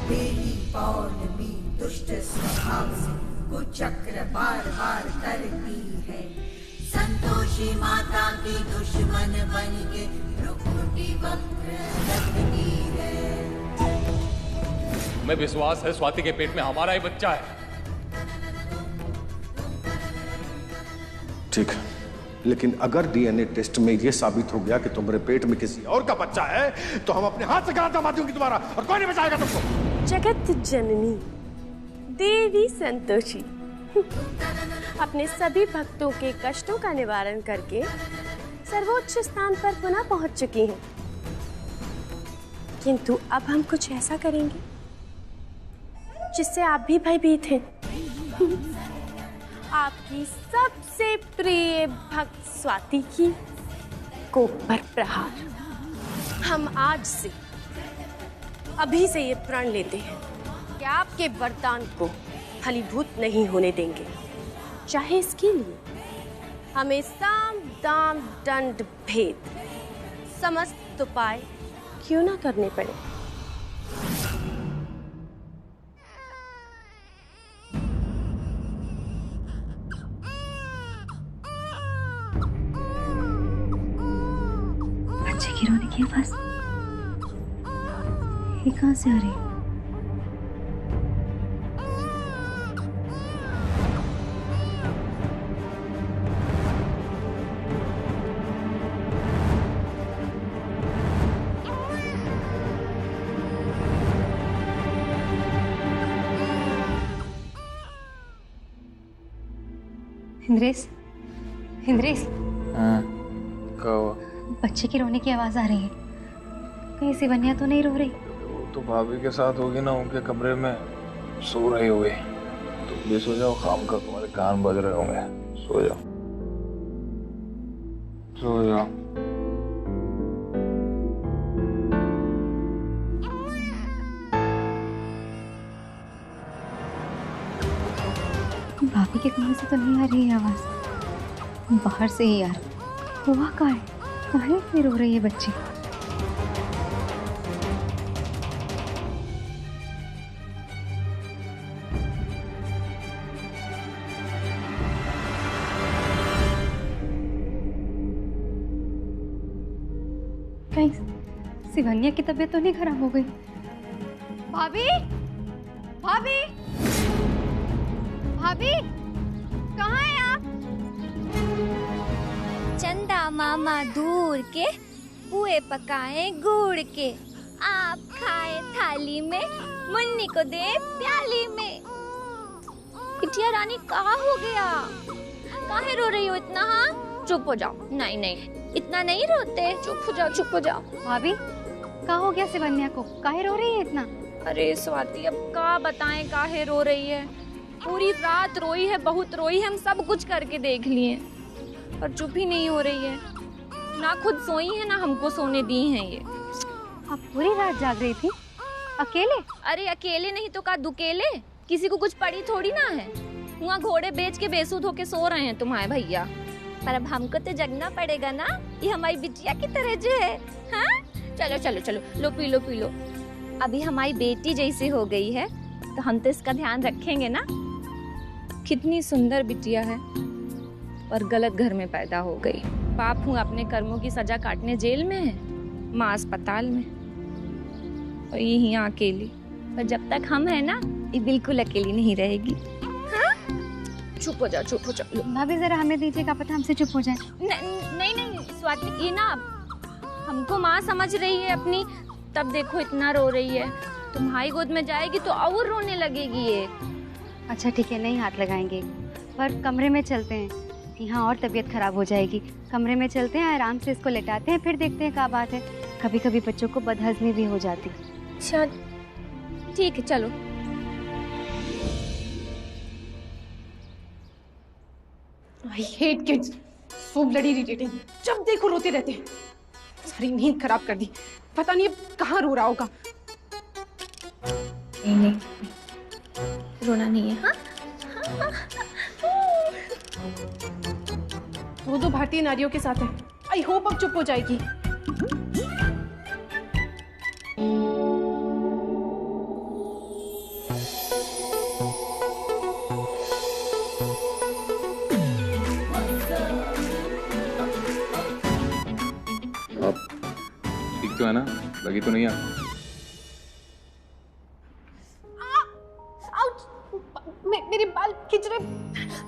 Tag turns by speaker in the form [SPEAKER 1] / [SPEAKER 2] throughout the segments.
[SPEAKER 1] तेरी पौर्णमी दुष्ट स्वभाव से कुचक्र बार बार करती है। संतोषी माता की दुश्मन बन के रुक्मिणी वक्र रखती है।
[SPEAKER 2] हमें विश्वास है स्वाति के पेट में हमारा ही बच्चा है।
[SPEAKER 3] ठीक है, लेकिन अगर डीएनए टेस्ट में यह साबित हो गया कि तुम्हारे पेट में किसी और का बच्चा है तो हम अपने हाथ से गला दबा दूंगी तुम्हारा, और कोई नहीं बचाएगा तुमको।
[SPEAKER 4] जगत जननी देवी संतोषी अपने सभी भक्तों के कष्टों का निवारण करके सर्वोच्च स्थान पर पुनः पहुंच चुकी हैं। किंतु अब हम कुछ ऐसा करेंगे जिससे आप भी भयभीत हैं। आपकी सबसे प्रिय भक्त स्वाति की कोप पर प्रहार। हम आज से अभी से ये प्रण लेते हैं कि आपके वरदान को फलीभूत नहीं होने देंगे, चाहे इसके लिए हमें साम दाम दंड भेद समस्त उपाय क्यों ना करने पड़े।
[SPEAKER 5] बच्चे की रोने की आवाज ये कहां से आ रही है? इंद्रेश, इंद्रेश।
[SPEAKER 6] हाँ, क्या हुआ?
[SPEAKER 5] बच्चे की रोने की आवाज आ रही है। कहीं शिवन्या तो नहीं रो रही?
[SPEAKER 6] वो तो भाभी के साथ होगी ना, उनके कमरे में सो रही होगी। तुम भी सो जाओ, काम का तुम्हारे कान बज रहे होंगे। सो जाओ, सो जाओ।
[SPEAKER 5] भाभी के कमरे से तो नहीं आ रही है आवाज, बाहर से ही यार। हुआ क्या है? काहे इतनी रो रही है बच्ची? कहीं शिवन्या की तबीयत तो नहीं खराब हो गई? भाभी, भाभी, भाभी, कहाँ हैं आप?
[SPEAKER 7] चंदा मामा दूर के पुए पकाए गुड़ के, आप खाए थाली में, मुन्नी को दे प्याली में। बिटिया रानी कहाँ हो गया? काहे रो रही हो इतना? हाँ, चुप हो जाओ। नहीं नहीं, इतना नहीं रोते। चुप हो जाओ, चुप हो जाओ।
[SPEAKER 5] भाभी, क्या हो गया शिवन्या को? काहे रो रही है इतना?
[SPEAKER 7] अरे स्वाति, अब का बताएं काहे रो रही है। पूरी रात रोई है, बहुत रोई है। हम सब कुछ करके देख लिए पर चुप ही नहीं हो रही है। ना खुद सोई है ना हमको सोने दी है ये।
[SPEAKER 5] आप पूरी रात जाग रही थी अकेले?
[SPEAKER 7] अरे अकेले नहीं तो का दुकेले? किसी को कुछ पड़ी थोड़ी ना है। वहाँ घोड़े बेच के बेसुध होके सो रहे हैं तुम्हारे भैया। पर अब हमको तो जगना पड़ेगा ना, ये हमारी बिटिया की तरह जो है। हाँ, चलो चलो चलो, लो पी लो पी लो। अभी हमारी बेटी जैसी हो गई है तो हम तो इसका ध्यान रखेंगे ना। कितनी सुंदर बिटिया है और गलत घर में पैदा हो गई। बाप हूँ अपने कर्मों की सजा काटने जेल में है, माँ अस्पताल में, और ये यहाँ अकेली। पर जब तक हम है ना, ये बिल्कुल अकेली नहीं रहेगी। हाँ? चुप हो जाओ, चुप हो जाओ।
[SPEAKER 5] भाभी जरा हमें दीजिए, क्या पता हमसे चुप हो जाए।
[SPEAKER 7] नहीं नहीं स्वाति, ये ना हमको माँ समझ रही है अपनी, तब देखो इतना रो रही है। तुम्हारी गोद में जाएगी तो और रोने लगेगी ये।
[SPEAKER 5] अच्छा ठीक है, नहीं हाथ लगाएंगे, पर कमरे में चलते हैं। यहाँ और तबीयत खराब हो जाएगी। कमरे में चलते हैं, आराम से इसको लेटाते हैं, फिर देखते हैं क्या बात है। कभी कभी बच्चों को बदहजमी भी हो जाती।
[SPEAKER 7] अच्छा ठीक है, चलो।
[SPEAKER 8] I hate kids. So bloody irritating. जब देखो रोते रहते हैं। सारी नींद खराब कर दी। पता नहीं अब कहाँ रो रहा होगा।
[SPEAKER 7] नहीं नहीं, रोना नहीं है। हाँ?
[SPEAKER 8] वो तो भारतीय नारियों के साथ है। आई होप अब चुप हो जाएगी।
[SPEAKER 6] लगी तो नहीं आपको?
[SPEAKER 8] मेरे बाल खिंच रहे।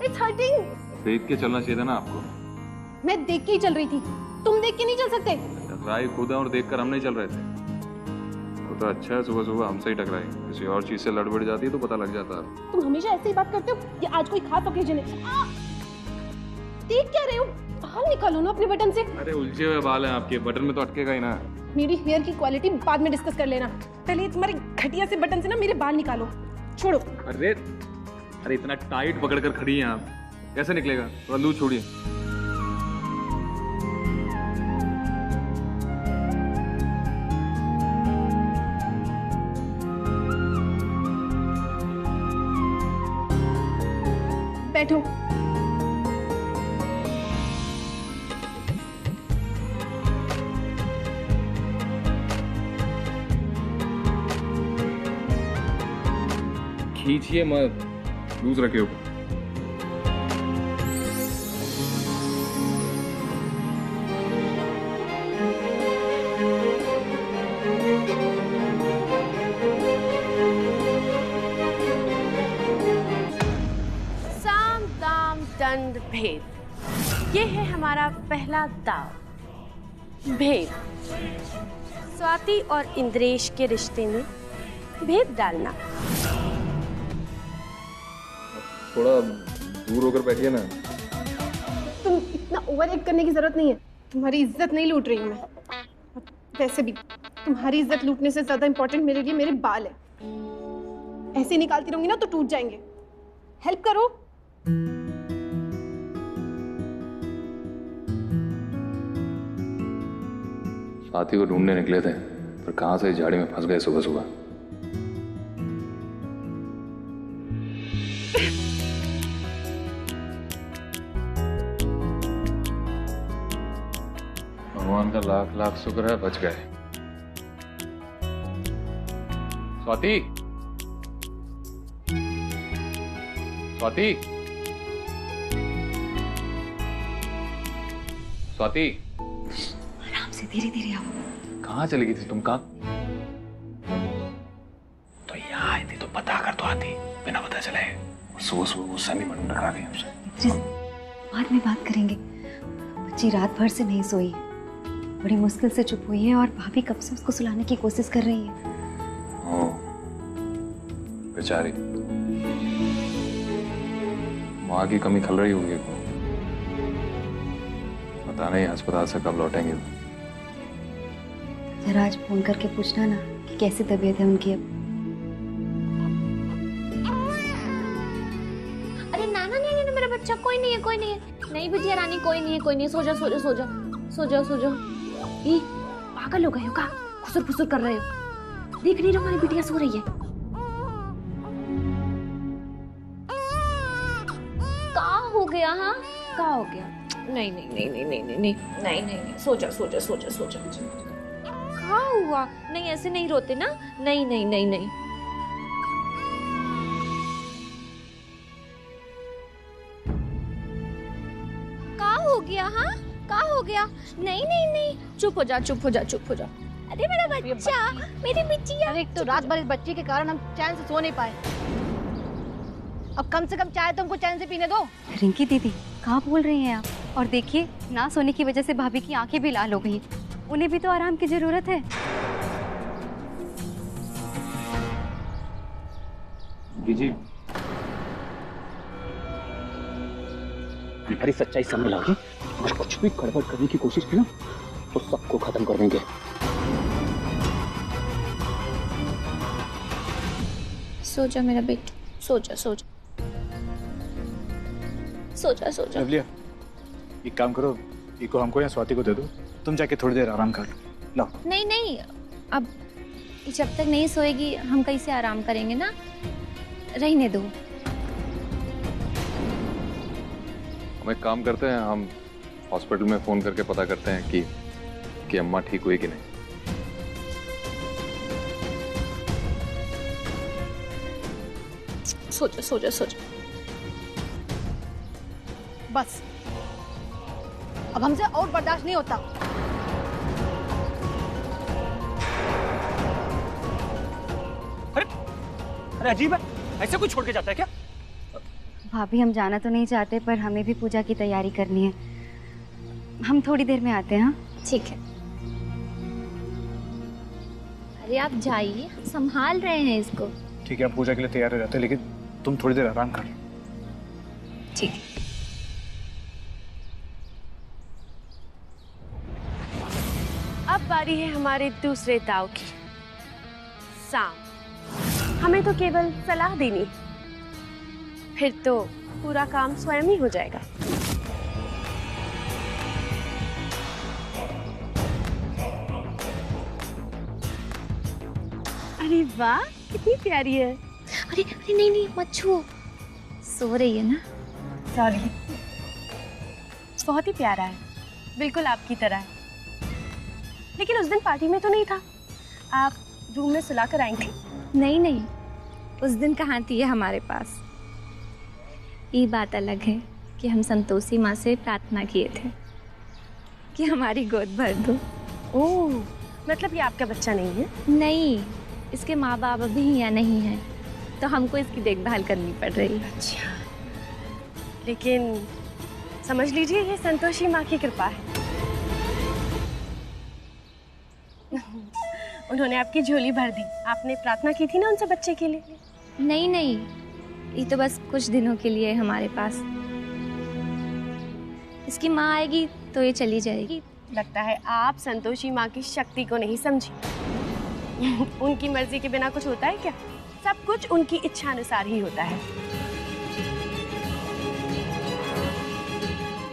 [SPEAKER 8] It's hurting।
[SPEAKER 6] देख के चलना चाहिए था ना आपको।
[SPEAKER 8] मैं देख के ही चल रही थी, तुम देख के नहीं चल सकते।
[SPEAKER 6] टकराई खुद है और देख कर हम नहीं चल रहे थे। वो तो अच्छा है सुबह सुबह हमसे ही टकराई, किसी और चीज से लड़बड़ जाती है तो पता लग जाता है।
[SPEAKER 8] तुम हमेशा ऐसे ही बात करते हो, ये आज कोई खास ओकेजन है। देख क्या रहे हो? बाल निकालो ना अपने बटन से।
[SPEAKER 6] अरे उलझे हुए बाल हैं आपके, बटन में तो अटकेगा ही ना।
[SPEAKER 8] मेरी हेयर की क्वालिटी बाद में डिस्कस कर लेना, पहले तुम्हारे घटिया से बटन से ना मेरे बाल निकालो। छोड़ो।
[SPEAKER 6] अरे इतना टाइट पकड़ कर खड़ी हैं आप, कैसे निकलेगा? थोड़ा लूज छोड़िए।
[SPEAKER 8] बैठो।
[SPEAKER 6] खींचिए मत, लूज रखे हो।
[SPEAKER 4] साम दाम दंड भेद, ये है हमारा पहला दाव, भेद। स्वाति और इंद्रेश के रिश्ते में भेद डालना।
[SPEAKER 6] थोड़ा दूर होकर बैठिए ना।
[SPEAKER 8] तुम इतना ओवर एक्ट करने की जरूरत नहीं है, तुम्हारी इज्जत नहीं लूट रही हूँ मैं। वैसे भी तुम्हारी इज्जत लूटने से ज्यादा इंपॉर्टेंट मेरे लिए मेरे बाल है। ऐसे निकालती रहूंगी ना तो टूट जाएंगे। हेल्प करो।
[SPEAKER 6] स्वाति को ढूंढने निकले थे, पर कहां से झाड़ी में फंस गए सुबह सुबह। भगवान का लाख लाख शुक्र है बच गए। स्वाति, स्वाति, स्वाति,
[SPEAKER 5] आराम से, धीरे धीरे आओ।
[SPEAKER 6] कहाँ चली गई थी तुम? कहाँ? तो यहाँ आई थी तो पता कर तो आती, बिना पता चले। सुबह सुबह गुस्सा नहीं मन रखा गई हमसे।
[SPEAKER 5] बाद में बात करेंगे। बच्ची रात भर से नहीं सोई, बड़ी मुश्किल से चुप हुई है और भाभी कब से उसको सुलाने की कोशिश कर रही है।
[SPEAKER 6] ओ, बेचारी, माँ की कमी खल रही होगी। पता नहीं अस्पताल से कब लौटेंगे।
[SPEAKER 5] जरा आज फोन करके पूछना ना कि कैसी तबीयत है उनकी अब।
[SPEAKER 7] अरे नाना नहीं है मेरा बच्चा, कोई नहीं है, कोई नहीं है। नहीं बिटिया रानी, कोई नहीं है, कोई नहीं है। सो जा, सो जा, सो जा, सो जा, सो जा। ये पागल हो गए हो क्या? खुसुर फुसुर कर रहे हो? देख नहीं रहे हमारी बिटिया सो रही है। क्या हो गया? हाँ क्या हो गया? नहीं नहीं नहीं नहीं नहीं नहीं नहीं नहीं नहीं नहीं, सो जा, सो जा, सो जा, सो जा। क्या हुआ? नहीं ऐसे नहीं रोते ना। नहीं नहीं नहीं नहीं। क्या हो गया? हाँ क्या हो गया? नहीं नहीं नहीं, चुप हो जा, चुप हो जा, चुप हो जा। अरे मेरा बच्चा, मेरी बिटिया।
[SPEAKER 9] अरे एक तो रात भर इस बच्चे के कारण हम चैन से सो नहीं पाए। अब कम से कम चाय तो हमको चैन से पीने दो।
[SPEAKER 5] रिंकी दीदी, कहाँ बोल रही हैं आप? और देखिए, ना सोने की वजह से भाभी की आंखें भी लाल हो गई। उन्हें भी तो आराम की जरूरत है।
[SPEAKER 10] जी, हमारी सच्चाई सामने लाओगे, अगर कुछ भी गड़बड़ करने की कोशिश की ना तो सबको खत्म कर देंगे।
[SPEAKER 7] सो जा मेरा बेटा, सो जा, सो जा, सो जा, सो जा।
[SPEAKER 10] लवलिया, एक काम करो, इको हमको या स्वाति को दे दो, तुम जाके थोड़ी देर आराम कर लो।
[SPEAKER 7] नहीं नहीं, अब जब तक नहीं सोएगी हम कैसे आराम करेंगे ना, रहने दो।
[SPEAKER 6] हम एक काम करते हैं, हम हॉस्पिटल में फोन करके पता करते हैं कि अम्मा ठीक हुई कि नहीं।
[SPEAKER 7] सो जा, सो जा, सो जा।
[SPEAKER 9] बस अब हमसे और बर्दाश्त नहीं होता।
[SPEAKER 11] अरे अजीब है, ऐसे कोई छोड़ के जाता है क्या?
[SPEAKER 5] भाभी हम जाना तो नहीं चाहते, पर हमें भी पूजा की तैयारी करनी है। हम थोड़ी देर में आते हैं। हाँ
[SPEAKER 7] ठीक है। अरे आप जाइए, संभाल रहे हैं इसको।
[SPEAKER 10] ठीक है, हम पूजा के लिए तैयार हो जाते हैं, लेकिन तुम थोड़ी देर आराम कर लो।
[SPEAKER 7] ठीक है।
[SPEAKER 4] अब बारी है हमारे दूसरे दाव की। साम, हमें तो केवल सलाह देनी है, फिर तो पूरा काम स्वयं ही हो जाएगा। अरे वाह, कितनी प्यारी है।
[SPEAKER 7] अरे अरे नहीं नहीं, मत छुओ, सो रही है ना।
[SPEAKER 4] सॉरी। बहुत ही प्यारा है, बिल्कुल आपकी तरह है। लेकिन उस दिन पार्टी में तो नहीं था, आप रूम में सुला कर आई थी।
[SPEAKER 7] नहीं नहीं, उस दिन कहाँ थी ये हमारे पास। ये बात अलग है कि हम संतोषी माँ से प्रार्थना किए थे कि हमारी गोद भर दो।
[SPEAKER 4] ओह, मतलब ये आपका बच्चा नहीं है?
[SPEAKER 7] नहीं, इसके माँ बाप अभी यहाँ नहीं हैं, तो हमको इसकी देखभाल करनी पड़ रही है।
[SPEAKER 4] अच्छा, लेकिन समझ लीजिए ये संतोषी माँ की कृपा है। उन्होंने आपकी झोली भर दी। आपने प्रार्थना की थी ना उनसे बच्चे के लिए?
[SPEAKER 7] नहीं नहीं, ये तो बस कुछ दिनों के लिए है हमारे पास। इसकी माँ आएगी तो ये चली जाएगी।
[SPEAKER 4] लगता है आप संतोषी माँ की शक्ति को नहीं समझी। उनकी मर्जी के बिना कुछ होता है क्या? सब कुछ उनकी इच्छा अनुसार ही होता है।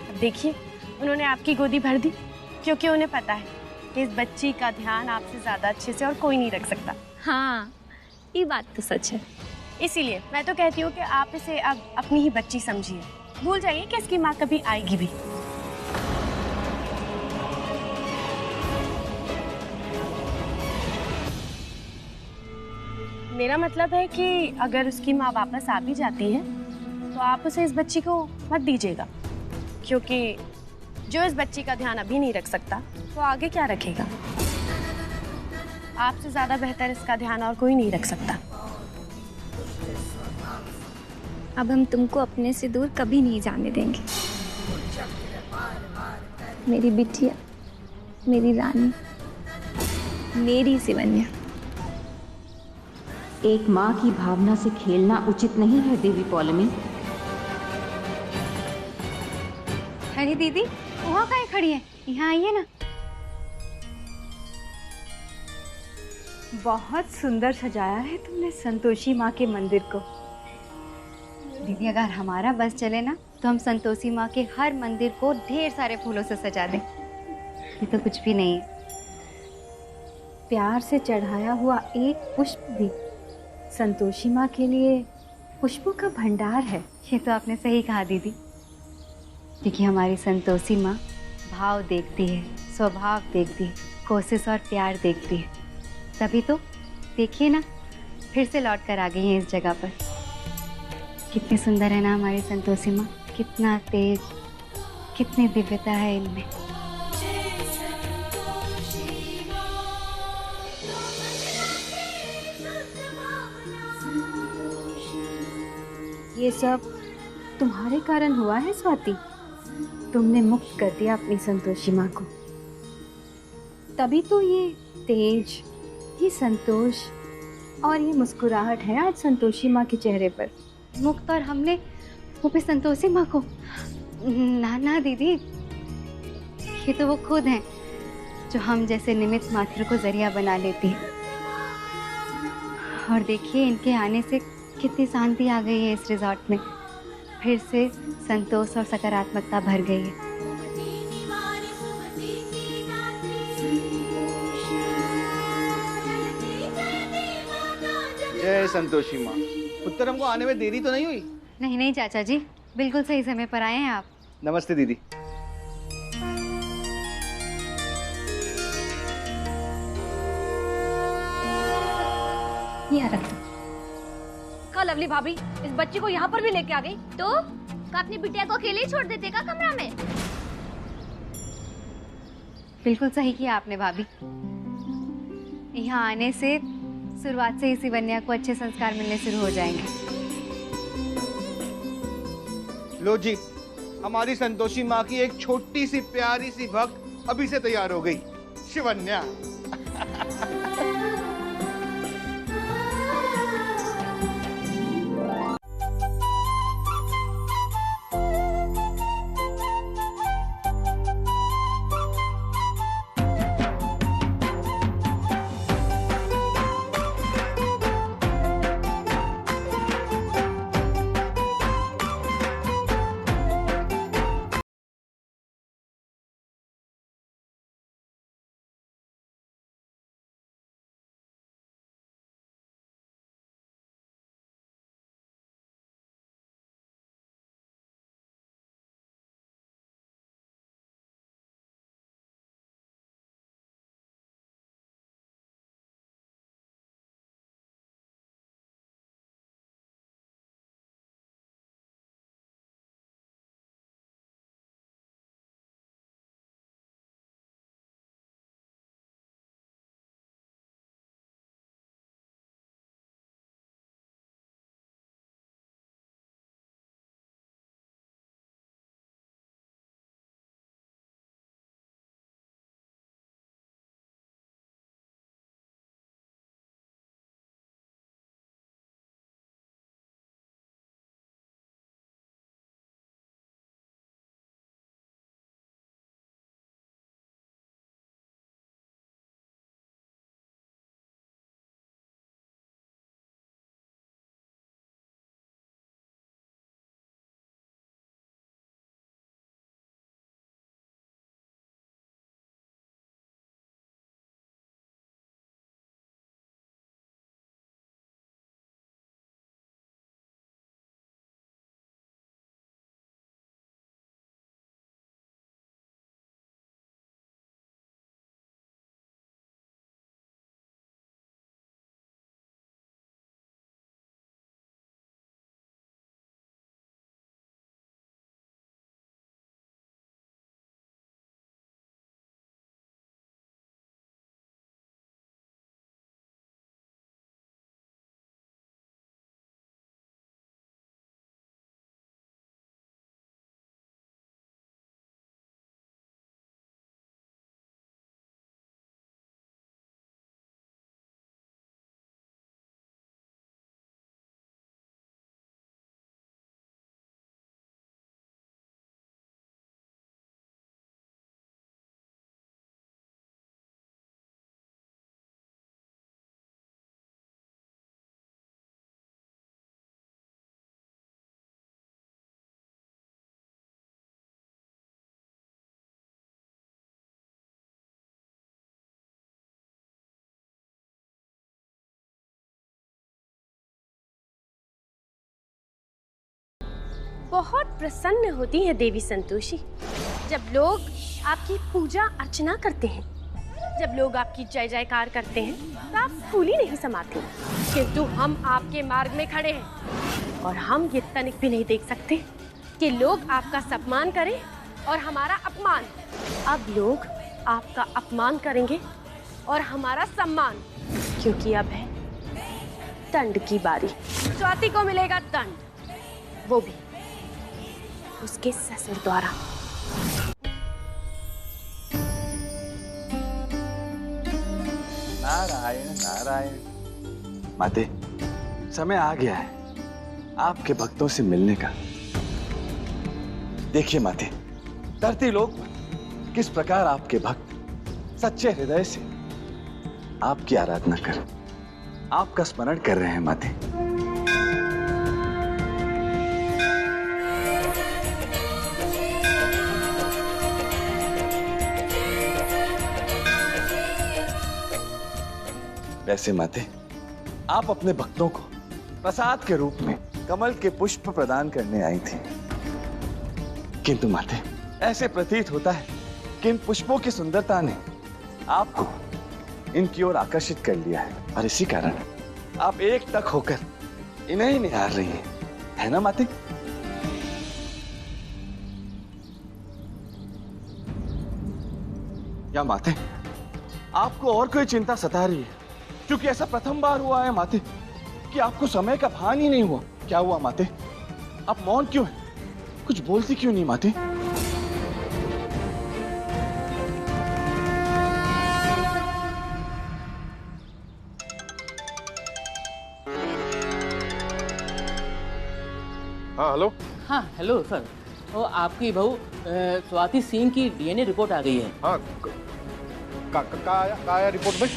[SPEAKER 4] अब देखिए, उन्होंने आपकी गोदी भर दी क्योंकि उन्हें पता है कि इस बच्ची का ध्यान आपसे ज्यादा अच्छे से और कोई नहीं रख सकता।
[SPEAKER 7] हाँ, ये बात तो सच है।
[SPEAKER 4] इसीलिए मैं तो कहती हूँ कि आप इसे अब अपनी ही बच्ची समझिए। भूल जाइए कि इसकी माँ कभी आएगी भी। मेरा मतलब है कि अगर उसकी माँ वापस आ भी जाती है तो आप उसे इस बच्ची को मत दीजिएगा, क्योंकि जो इस बच्ची का ध्यान अभी नहीं रख सकता वो आगे क्या रखेगा। आपसे ज्यादा बेहतर इसका ध्यान और कोई नहीं रख सकता।
[SPEAKER 7] अब हम तुमको अपने से दूर कभी नहीं जाने देंगे, मेरी बिटिया, मेरी रानी, मेरी सिवन्या।
[SPEAKER 12] एक माँ की भावना से खेलना उचित नहीं है देवी पौलमी।
[SPEAKER 5] अरे दीदी, वहाँ कहीं खड़ी है? यहाँ आइए ना।
[SPEAKER 13] बहुत सुंदर सजाया है तुमने संतोषी माँ के मंदिर को।
[SPEAKER 5] दीदी, अगर हमारा बस चले ना तो हम संतोषी माँ के हर मंदिर को ढेर सारे फूलों से सजा दें। ये तो कुछ भी नहीं है।
[SPEAKER 13] प्यार से चढ़ाया हुआ एक पुष्प भी संतोषी माँ के लिए पुष्पों का भंडार है।
[SPEAKER 5] ये तो आपने सही कहा दीदी, क्योंकि हमारी संतोषी माँ भाव देखती है, स्वभाव देखती है, कोशिश और प्यार देखती है। तभी तो देखिए ना, फिर से लौट कर आ गई हैं इस जगह पर। कितनी सुंदर है ना हमारी संतोषी माँ, कितना तेज, कितनी दिव्यता है इनमें।
[SPEAKER 13] ये सब तुम्हारे कारण हुआ है स्वाति। तुमने मुक्त कर दिया अपनी संतोषी माँ को, तभी तो ये तेज, ये संतोष और ये मुस्कुराहट है आज संतोषी माँ के चेहरे पर।
[SPEAKER 5] मुक्त और हमने वो भी संतोषी माँ को? ना ना दीदी, ये तो वो खुद हैं जो हम जैसे निमित्त मात्र को जरिया बना लेती है। और देखिए, इनके आने से कितनी शांति आ गई है इस रिजॉर्ट में। फिर से संतोष और सकारात्मकता भर गई है।
[SPEAKER 14] जय संतोषी माँ। उत्तर हमको आने में देरी तो नहीं हुई?
[SPEAKER 5] नहीं नहीं चाचा जी, बिल्कुल सही समय पर आए हैं आप।
[SPEAKER 14] नमस्ते दीदी।
[SPEAKER 9] ये रख। का लवली भाभी इस बच्ची को यहाँ पर भी लेके आ गई
[SPEAKER 7] तो अपनी बिटिया को अकेले ही छोड़ देते का कमरा में?
[SPEAKER 5] बिल्कुल सही किया आपने भाभी। यहाँ आने से शुरुआत से ही शिवन्या को अच्छे संस्कार मिलने शुरू हो जाएंगे।
[SPEAKER 14] लो जी, हमारी संतोषी माँ की एक छोटी सी प्यारी सी भक्त अभी से तैयार हो गई, शिवन्या।
[SPEAKER 4] बहुत प्रसन्न होती है देवी संतोषी जब लोग आपकी पूजा अर्चना करते हैं, जब लोग आपकी जय जयकार करते हैं तो आप फूल ही नहीं समाते। किंतु हम आपके मार्ग में खड़े हैं और हम ये तनिक भी नहीं देख सकते कि लोग आपका सम्मान करें और हमारा अपमान। अब लोग आपका अपमान करेंगे और हमारा सम्मान, क्योंकि अब है दंड की बारी। स्वाति को मिलेगा दंड, वो भी उसके ससुर द्वारा।
[SPEAKER 15] नारायण नारायण। माते, समय आ गया है आपके भक्तों से मिलने का। देखिए माते, धरती लोक पर किस प्रकार आपके भक्त सच्चे हृदय से आपकी आराधना कर, आपका स्मरण कर रहे हैं माते। वैसे माते, आप अपने भक्तों को प्रसाद के रूप में कमल के पुष्प प्रदान करने आई थी, किंतु माते ऐसे प्रतीत होता है कि इन पुष्पों की सुंदरता ने आपको इनकी ओर आकर्षित कर लिया है और इसी कारण आप एक टक होकर इन्हें ही निहार रही हैं, है ना माते? या माते, आपको और कोई चिंता सता रही है क्योंकि ऐसा प्रथम बार हुआ है माते कि आपको समय का भान ही नहीं हुआ। क्या हुआ माते? आप मौन क्यों हैं? कुछ बोलती क्यों नहीं माते?
[SPEAKER 3] हाँ हेलो।
[SPEAKER 16] हाँ हेलो सर, वो आपकी बहू स्वाति सिंह की डीएनए रिपोर्ट आ गई है।
[SPEAKER 3] हाँ का रिपोर्ट में?